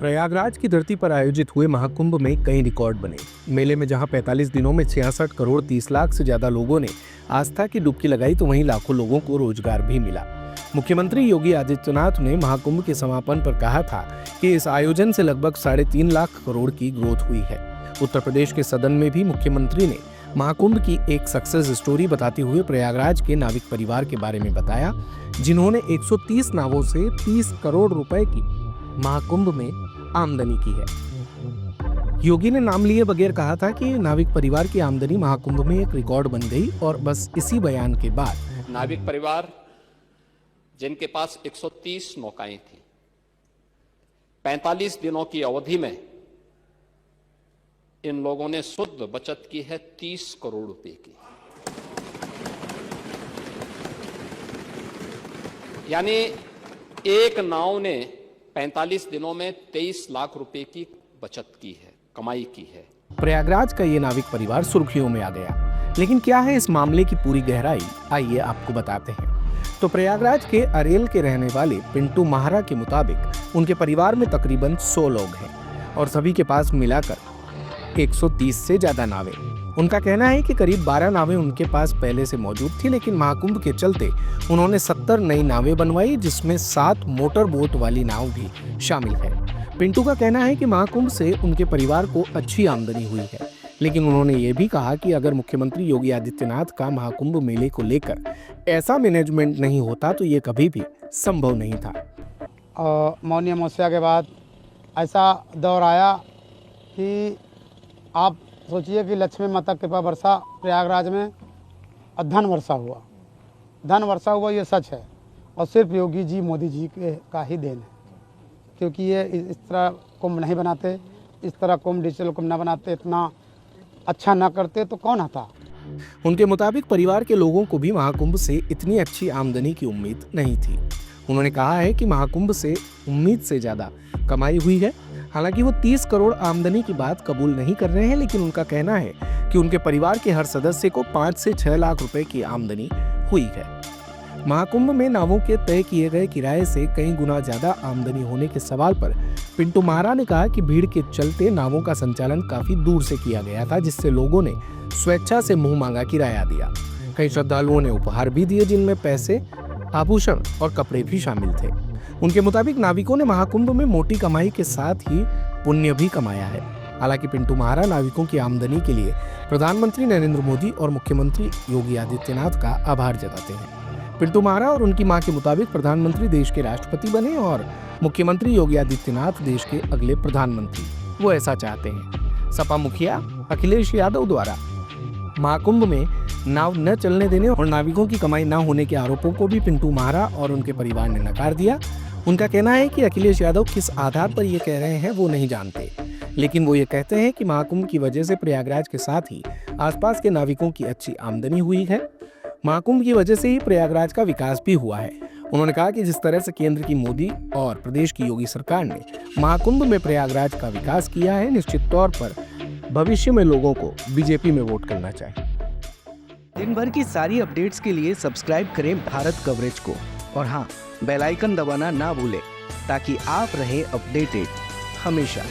प्रयागराज की धरती पर आयोजित हुए महाकुंभ में कई रिकॉर्ड बने। मेले में जहां 45 दिनों में 66 करोड़ 30 लाख से ज्यादा लोगों ने आस्था की डुबकी लगाई, तो वहीं लाखों लोगों को रोजगार भी मिला। मुख्यमंत्री योगी आदित्यनाथ ने महाकुंभ के समापन पर कहा था कि इस आयोजन से लगभग 3.5 लाख करोड़ की ग्रोथ हुई है। उत्तर प्रदेश के सदन में भी मुख्यमंत्री ने महाकुंभ की एक सक्सेस स्टोरी बताते हुए प्रयागराज के नाविक परिवार के बारे में बताया, जिन्होंने 130 नावों से 30 करोड़ रुपए की महाकुंभ में आमदनी की है। योगी ने नाम लिए बगैर कहा था कि नाविक परिवार की आमदनी महाकुंभ में एक रिकॉर्ड बन गई और बस इसी बयान के बाद नाविक परिवार जिनके पास 130 नौकाएं थी, 45 दिनों की अवधि में इन लोगों ने शुद्ध बचत की है 30 करोड़ रुपए की। यानी एक नाव ने 45 दिनों में 23 लाख रुपए की बचत की है, कमाई की है। प्रयागराज का ये नाविक परिवार सुर्खियों में आ गया, लेकिन क्या है इस मामले की पूरी गहराई, आइए आपको बताते हैं। तो प्रयागराज के अरेल के रहने वाले पिंटू महारा के मुताबिक उनके परिवार में तकरीबन 100 लोग हैं और सभी के पास मिलाकर 130 से ज्यादा नावें। उनका कहना है कि करीब 12 नावें उनके पास पहले से मौजूद थी, लेकिन महाकुंभ के चलते उन्होंने 70 नई नावें बनवाई, जिसमें 7 मोटर बोट वाली नाव भी शामिल है। पिंटू का कहना है कि महाकुंभ से उनके परिवार को अच्छी आमदनी हुई है, लेकिन उन्होंने ये भी कहा कि अगर मुख्यमंत्री योगी आदित्यनाथ का महाकुंभ मेले को लेकर ऐसा मैनेजमेंट नहीं होता तो ये कभी भी संभव नहीं था। मौनी अमावस्या के बाद ऐसा दौर आया कि आप सोचिए कि लक्ष्मी माता कृपा वर्षा प्रयागराज में धन वर्षा हुआ, ये सच है और सिर्फ योगी जी मोदी जी का ही देन है, क्योंकि ये इस तरह कुंभ नहीं बनाते, इस तरह कुंभ डिजिटल कुंभ ना बनाते, इतना अच्छा ना करते तो कौन आता। उनके मुताबिक परिवार के लोगों को भी महाकुंभ से इतनी अच्छी आमदनी की उम्मीद नहीं थी। उन्होंने कहा है कि महाकुंभ से उम्मीद से ज्यादा कमाई हुई है। हालांकि वो 30 करोड़ आमदनी की बात कबूल नहीं कर रहे हैं, लेकिन उनका कहना है कि उनके परिवार के हर सदस्य को 5 से 6 लाख रुपए की आमदनी हुई है। महाकुंभ में नावों के तय किए गए किराए से कई गुना ज्यादा आमदनी होने के सवाल पर पिंटू महारा ने कहा कि भीड़ के चलते नावों का संचालन काफी दूर से किया गया था, जिससे लोगों ने स्वेच्छा से मुंह मांगा किराया दिया। कई श्रद्धालुओं ने उपहार भी दिए, जिनमें पैसे, आभूषण और कपड़े भी शामिल थे। उनके मुताबिक नाविकों ने महाकुंभ में मोटी कमाई के साथ ही पुण्य भी कमाया है। हालांकि पिंटू महारा नाविकों की आमदनी के लिए प्रधानमंत्री नरेंद्र मोदी और मुख्यमंत्री योगी आदित्यनाथ का आभार जताते हैं। पिंटू महारा और उनकी मां के मुताबिक प्रधानमंत्री देश के राष्ट्रपति बने और मुख्यमंत्री योगी आदित्यनाथ देश के अगले प्रधानमंत्री, वो ऐसा चाहते हैं। सपा मुखिया अखिलेश यादव द्वारा महाकुंभ में नाव न चलने देने और नाविकों की कमाई न होने के आरोपों को भी पिंटू महारा और उनके परिवार ने नकार दिया। उनका कहना है कि अखिलेश यादव किस आधार पर ये कह रहे हैं वो नहीं जानते, लेकिन वो ये कहते हैं कि महाकुंभ की वजह से प्रयागराज के साथ ही आसपास के नाविकों की अच्छी आमदनी हुई है। महाकुंभ की वजह से ही प्रयागराज का विकास भी हुआ है। उन्होंने कहा कि जिस तरह से केंद्र की मोदी और प्रदेश की योगी सरकार ने महाकुंभ में प्रयागराज का विकास किया है, निश्चित तौर पर भविष्य में लोगों को बीजेपी में वोट करना चाहिए। दिन भर की सारी अपडेट्स के लिए सब्सक्राइब करें भारत कवरेज को और हाँ, बेल आइकन दबाना ना भूलें ताकि आप रहे अपडेटेड हमेशा।